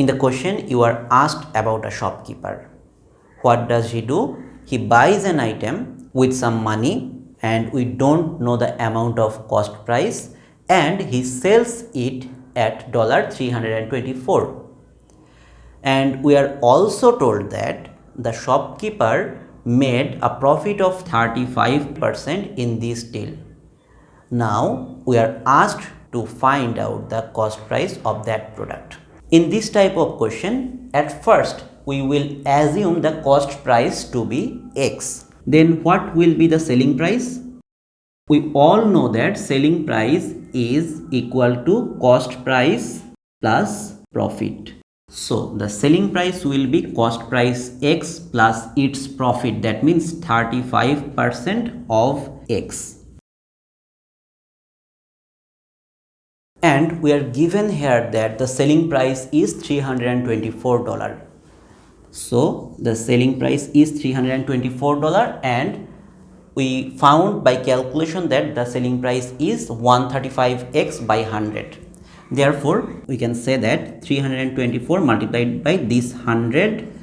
In the question, you are asked about a shopkeeper. What does he do? He buys an item with some money and we don't know the amount of cost price, and he sells it at $324. And we are also told that the shopkeeper made a profit of 35% in this deal. Now we are asked to find out the cost price of that product. In this type of question, at first we will assume the cost price to be X. Then what will be the selling price? We all know that selling price is equal to cost price plus profit. So the selling price will be cost price X plus its profit, that means 35% of X. And we are given here that the selling price is $324. So the selling price is $324, and we found by calculation that the selling price is 135x by 100. Therefore, we can say that 324 multiplied by this 100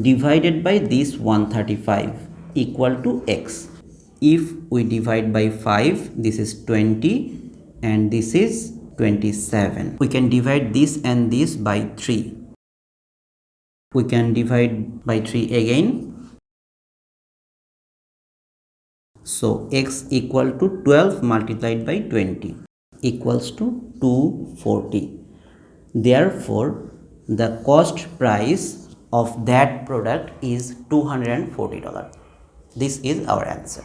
divided by this 135 equal to x. If we divide by 5, this is 20 and this is 27. We can divide this and this by 3. We can divide by 3 again. So x equal to 12 multiplied by 20 equals to 240. Therefore, the cost price of that product is $240. This is our answer.